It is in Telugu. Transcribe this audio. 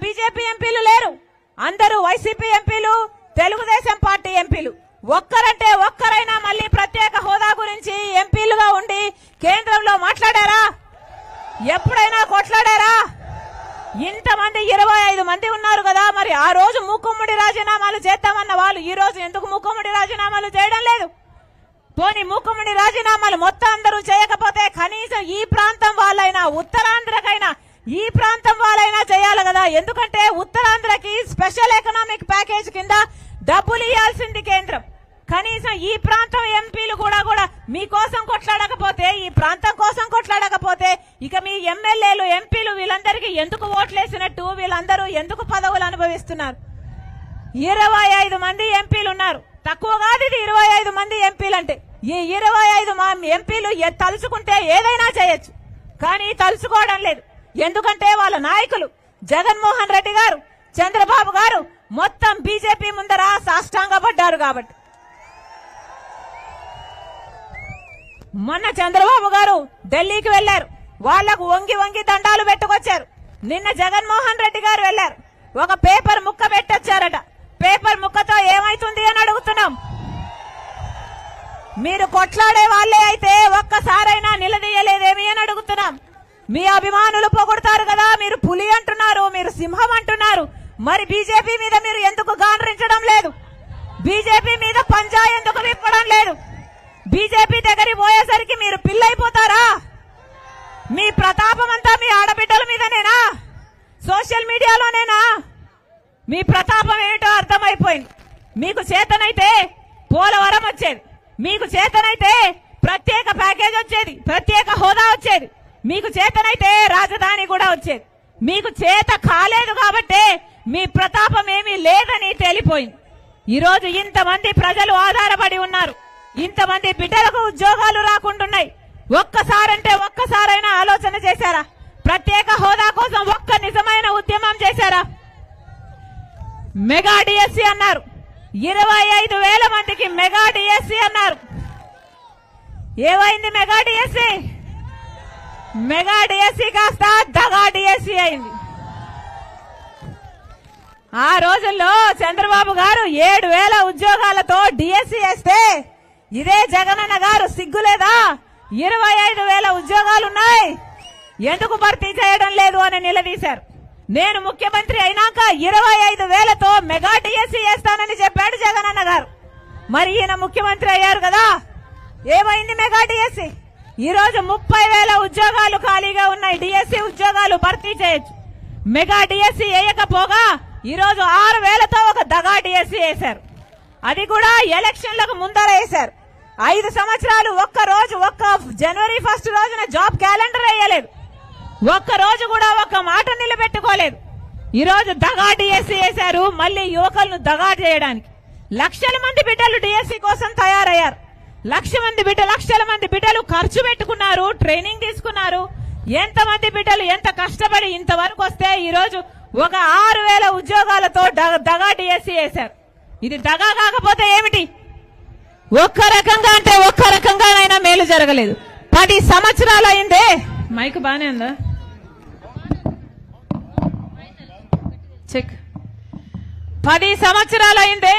బీజేపీ ఎంపీలు లేరు, అందరూ వైసీపీ ఎంపీలు, తెలుగుదేశం పార్టీ ఎంపీలు. ఒక్కరంటే ఒక్కరైనా మళ్ళీ ప్రత్యేక హోదా గురించి ఎంపీలుగా ఉండి కేంద్రంలో మాట్లాడారా? ఎప్పుడైనా కొట్లాడారా? ఇంతమంది 25 మంది ఉన్నారు కదా, మరి ఆ రోజు మూకుమ్మడి రాజీనామాలు చేద్దామన్న వాళ్ళు ఈ రోజు ఎందుకు మూకుమ్మడి రాజీనామాలు చేయడం లేదు? పోనీ మూకుమ్మడి రాజీనామాలు మొత్తం అందరూ చేయకపోతే కనీసం ఈ ప్రాంతం వాళ్ళైనా, ఉత్తరాంధ్రకైనా ఈ ప్రాంతం వాళ్ళైనా చేయాలి కదా. ఎందుకంటే ఉత్తరాంధ్రకి స్పెషల్ ఎకనామిక్ ప్యాకేజ్ కింద డబ్బులు ఇవ్వాల్సింది కేంద్రం. కనీసం ఈ ప్రాంతం ఎంపీలు కూడా మీకోసం కొట్లాడకపోతే, ఈ ప్రాంతం కోసం కొట్లాడకపోతే ఇక మీ ఎమ్మెల్యేలు, ఎంపీలు వీళ్ళందరికీ ఎందుకు ఓట్లేసినట్టు? వీళ్ళందరూ ఎందుకు పదవులు అనుభవిస్తున్నారు? 25 మంది ఎంపీలు ఉన్నారు, తక్కువ కాదు ఇది 25 మంది ఎంపీలు అంటే. ఈ 25 ఎంపీలు తలుచుకుంటే ఏదైనా చేయొచ్చు, కానీ తలుచుకోవడం లేదు. ఎందుకంటే వాళ్ళ నాయకులు జగన్మోహన్ రెడ్డి గారు, చంద్రబాబు గారు మొత్తం బీజేపీ ముందర సాష్టాంగపడ్డారు. కాబట్టి మొన్న చంద్రబాబు గారు ఢిల్లీకి వెళ్లారు, వాళ్లకు వంగి వంగి దండాలు పెట్టుకొచ్చారు. నిన్న జగన్మోహన్ రెడ్డి గారు వెళ్లారు, ఒక పేపర్ ముక్క పెట్టొచ్చారట. పేపర్ ముక్కతో ఏమైతుంది అని అడుగుతున్నాం. మీరు కొట్లాడే వాళ్లే అయితే ఒక్కసారైనా నిలదీయలేదేమి అని అడుగుతున్నాం. మీ అభిమానులు పొగుడతారు కదా, మీరు పులి అంటున్నారు, మీరు సింహం అంటున్నారు, మరి బీజేపీ మీద మీరు ఎందుకు గాండ్రించడం లేదు? బీజేపీ మీద పంజా ఎందుకు విప్పడం లేదు? బీజేపీ దగ్గరికి పోయేసరికి మీరు పిల్లైపోతారా? మీ ప్రతాపం అంతా మీ ఆడబిడ్డల మీదనేనా? సోషల్ మీడియాలోనేనా? మీ ప్రతాపం ఏమిటో అర్థమైపోయింది. మీకు చేతనైతే పోలవరం వచ్చేది, మీకు చేతనైతే ప్రత్యేక ప్యాకేజ్ వచ్చేది, ప్రత్యేక హోదా వచ్చేది, మీకు చేతనైతే రాజధాని కూడా వచ్చేది. మీకు చేత కాలేదు కాబట్టే మీ ప్రతాపం ఏమీ లేదని తేలిపోయింది. ఈరోజు ఇంతమంది ప్రజలు ఆధారపడి ఉన్నారు, ఇంతమంది బిడ్డలకు ఉద్యోగాలు రాకుంటున్నాయి. ఒక్కసారంటే ఒక్కసారైనా ఆలోచన చేశారా? ప్రత్యేక హోదా కోసం ఒక్క నిజమైన ఉద్యమం చేశారా? మెగా డిఎస్సీ అన్నారు, 25,000 మందికి మెగా డిఎస్సీ అన్నారు. ఏమైంది మెగా డిఎస్సీ? మెగా డిఎస్సీ కాస్త దగా డిఎస్సీ అయింది. ఆ రోజుల్లో చంద్రబాబు గారు 7,000 ఉద్యోగాలతో డిఎస్సీ వేస్తే ఇదే జగనన్న గారు సిగ్గులేదా? 25,000 ఉద్యోగాలున్నాయి, ఎందుకు భర్తీ చేయడం లేదు అని నిలదీశారు. నేను ముఖ్యమంత్రి అయినాక 25,000తో మెగా డిఎస్సీ వేస్తానని చెప్పాడు జగనన్న గారు. మరి ఈయన ముఖ్యమంత్రి అయ్యారు కదా, ఏమైంది మెగా డిఎస్సీ? ఈ రోజు 30,000 ఉద్యోగాలు ఖాళీగా ఉన్నాయి, డిఎస్సీ ఉద్యోగాలు భర్తీ చేయొచ్చు. మెగా డిఎస్సీ వేయకపోగా ఈ రోజు 6,000తో ఒక దగా డిఎస్సీ వేశారు. అది కూడా ఎలక్షన్లకు ముందర వేశారు. 5 సంవత్సరాలు ఒక్క జనవరి 1 రోజున జాబ్ క్యాలెండర్ వేయలేదు, ఒక్క రోజు కూడా ఒక్క మాట నిలబెట్టుకోలేదు. ఈ రోజు దగా డిఎస్సీ వేశారు, మళ్ళీ యువకులను దగా చేయడానికి. లక్షల మంది బిడ్డలు డిఎస్సీ కోసం తయారయ్యారు. లక్షల మంది బిడ్డలు ఖర్చు పెట్టుకున్నారు, ట్రైనింగ్ తీసుకున్నారు. ఎంతమంది బిడ్డలు ఎంత కష్టపడి ఇంతవరకు వస్తే ఈ రోజు ఒక 6,000 ఉద్యోగాలతో దగా డిఎస్సీ వేశారు. ఇది దగా కాకపోతే ఏమిటి? ఒక్క రకంగా అంటే ఒక్క రకంగానైనా మేలు జరగలేదు. 10 సంవత్సరాలు అయిందే. మైక్ బానే ఉందా? చెక్. 10 సంవత్సరాలు అయిందే